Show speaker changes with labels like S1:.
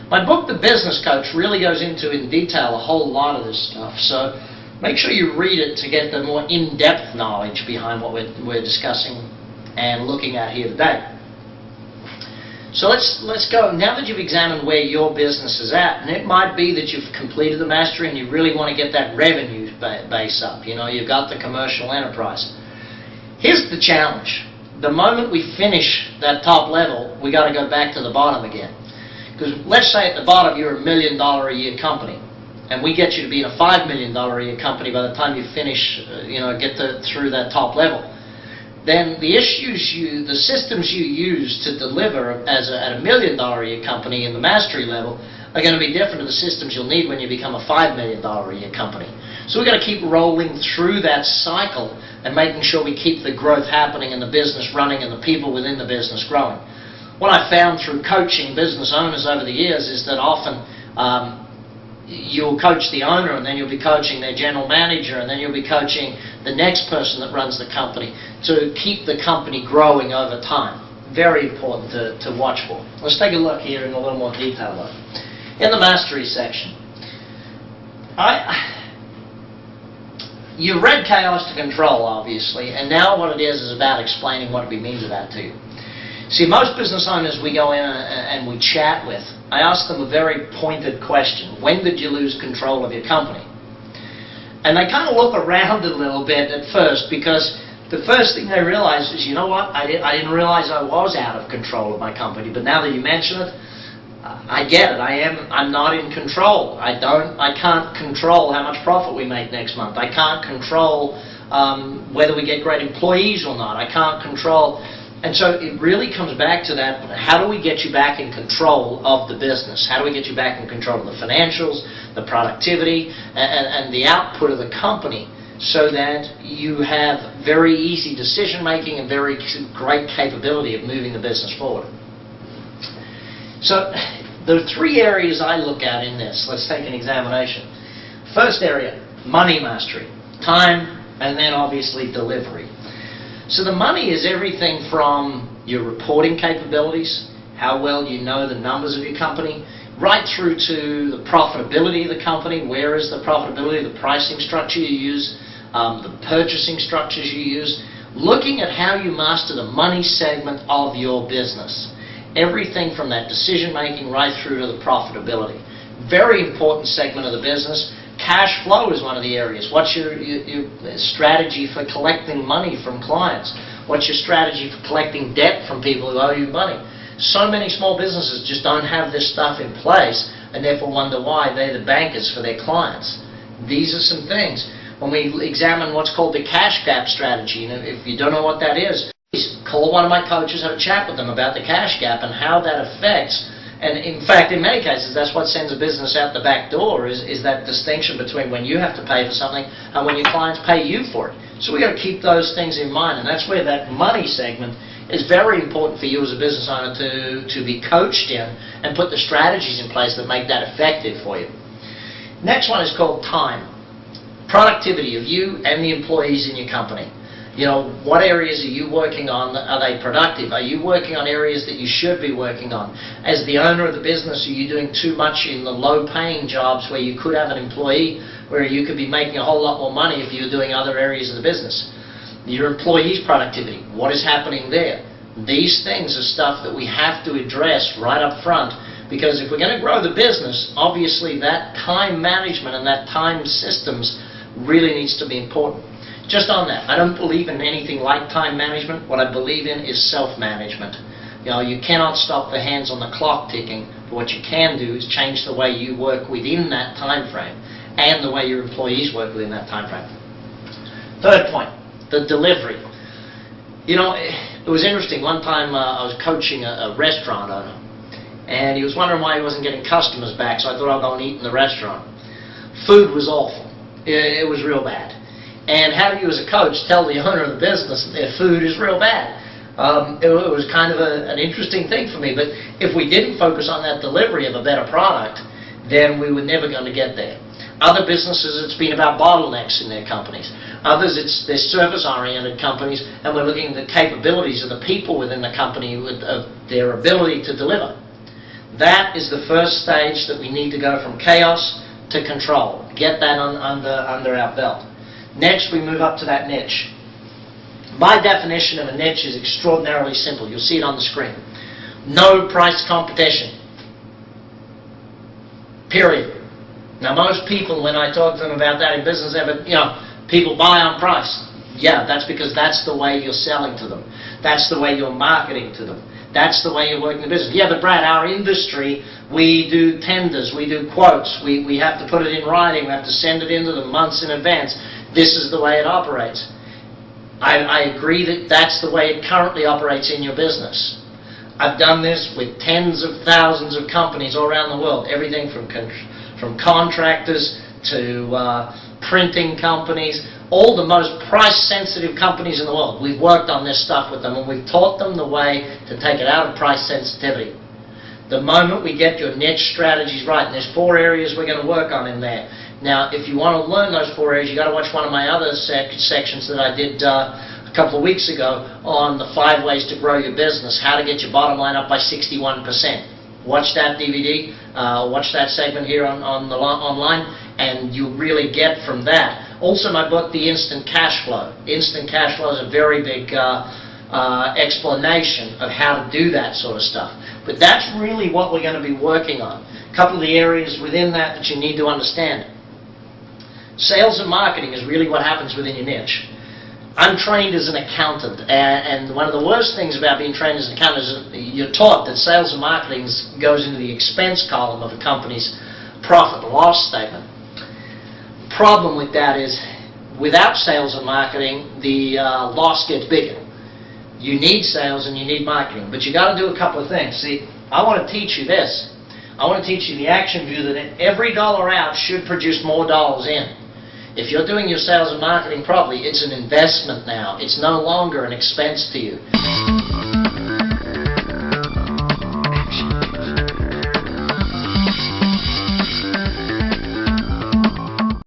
S1: My book, The Business Coach, really goes into in detail a whole lot of this stuff. So make sure you read it to get the more in-depth knowledge behind what we're discussing and looking at here today. So let's go. Now that you've examined where your business is at, and it might be that you've completed the mastery and you really want to get that revenue base up. You know, you've got the commercial enterprise. Here's the challenge. The moment we finish that top level, we got to go back to the bottom again. Because let's say at the bottom you're $1 million a year company, and we get you to be a $5 million a year company by the time you finish, get through that top level. Then the systems you use to deliver at $1 million a year company in the mastery level are going to be different to the systems you'll need when you become a $5 million a year company. So we've got to keep rolling through that cycle and making sure we keep the growth happening and the business running and the people within the business growing. What I've found through coaching business owners over the years is that often you'll coach the owner, and then you'll be coaching their general manager, and then you'll be coaching the next person that runs the company to keep the company growing over time. Very important to watch for. Let's take a look here in a little more detail though. In the mastery section, you read Chaos to Control, obviously, and now what it is about explaining what we mean to that to you. See, most business owners we go in and we chat with, I ask them a very pointed question. When did you lose control of your company? And they kind of look around a little bit at first, because the first thing they realize is, you know what, I didn't realize I was out of control of my company, but now that you mention it, I get it. I'm not in control. I can't control how much profit we make next month. I can't control whether we get great employees or not. I can't control. And so it really comes back to that, how do we get you back in control of the business? How do we get you back in control of the financials, the productivity, and the output of the company, so that you have very easy decision making and very great capability of moving the business forward? So there are three areas I look at in this. Let's take an examination. First area, money mastery, time, and then obviously delivery. So the money is everything from your reporting capabilities, how well you know the numbers of your company, right through to the profitability of the company. Where is the profitability, the pricing structure you use, the purchasing structures you use, looking at how you master the money segment of your business. Everything from that decision making right through to the profitability. Very important segment of the business. Cash flow is one of the areas. What's your strategy for collecting money from clients? What's your strategy for collecting debt from people who owe you money? So many small businesses just don't have this stuff in place, and therefore wonder why they're the bankers for their clients. These are some things. When we examine what's called the cash gap strategy, and if you don't know what that is, please call one of my coaches, have a chat with them about the cash gap and how that affects. And in fact, in many cases, that's what sends a business out the back door, is that distinction between when you have to pay for something and when your clients pay you for it. So we've got to keep those things in mind, and that's where that money segment is very important for you as a business owner to be coached in and put the strategies in place that make that effective for you. Next one is called time. Productivity of you and the employees in your company. You know, what areas are you working on? Are they productive? Are you working on areas that you should be working on? As the owner of the business, are you doing too much in the low-paying jobs where you could have an employee where you could be making a whole lot more money if you were doing other areas of the business? Your employees' productivity, what is happening there? These things are stuff that we have to address right up front, because if we're going to grow the business, obviously that time management and that time systems really needs to be important. Just on that, I don't believe in anything like time management. What I believe in is self-management. You know, you cannot stop the hands on the clock ticking, but what you can do is change the way you work within that time frame and the way your employees work within that time frame. Third point, the delivery. You know, it was interesting. One time I was coaching a restaurant owner, and he was wondering why he wasn't getting customers back, so I thought I'd go and eat in the restaurant. Food was awful. It was real bad. And how do you as a coach tell the owner of the business that their food is real bad? It was kind of an interesting thing for me, but if we didn't focus on that delivery of a better product, then we were never going to get there. Other businesses, it's been about bottlenecks in their companies. Others, they're service-oriented companies, and we're looking at the capabilities of the people within the company, of their ability to deliver. That is the first stage that we need to go from chaos to control. Get that under our belt. Next, we move up to that niche. My definition of a niche is extraordinarily simple. You'll see it on the screen. No price competition. Period. Now, most people, when I talk to them about that in business, people buy on price. Yeah, that's because that's the way you're selling to them. That's the way you're marketing to them. That's the way you're working the business. Yeah, but Brad, our industry, we do tenders, we do quotes, we have to put it in writing, we have to send it into them months in advance. This is the way it operates. I agree that that's the way it currently operates in your business. I've done this with tens of thousands of companies all around the world, everything from contractors to printing companies, all the most price-sensitive companies in the world. We've worked on this stuff with them, and we've taught them the way to take it out of price sensitivity. The moment we get your niche strategies right, and there's 4 areas we're going to work on in there. Now, if you want to learn those 4 areas, you've got to watch one of my other sections that I did a couple of weeks ago on the 5 ways to grow your business, how to get your bottom line up by 61%. Watch that DVD, watch that segment here online, and you really get from that. Also, my book, The Instant Cash Flow. Instant cash flow is a very big explanation of how to do that sort of stuff. But that's really what we're going to be working on. A couple of the areas within that you need to understand. Sales and marketing is really what happens within your niche. I'm trained as an accountant, and one of the worst things about being trained as an accountant is that you're taught that sales and marketing goes into the expense column of a company's profit and loss statement. The problem with that is, without sales and marketing, the loss gets bigger. You need sales and you need marketing, but you got to do a couple of things. See, I want to teach you this. I want to teach you the action view that every dollar out should produce more dollars in. If you're doing your sales and marketing properly, it's an investment now. It's no longer an expense to you.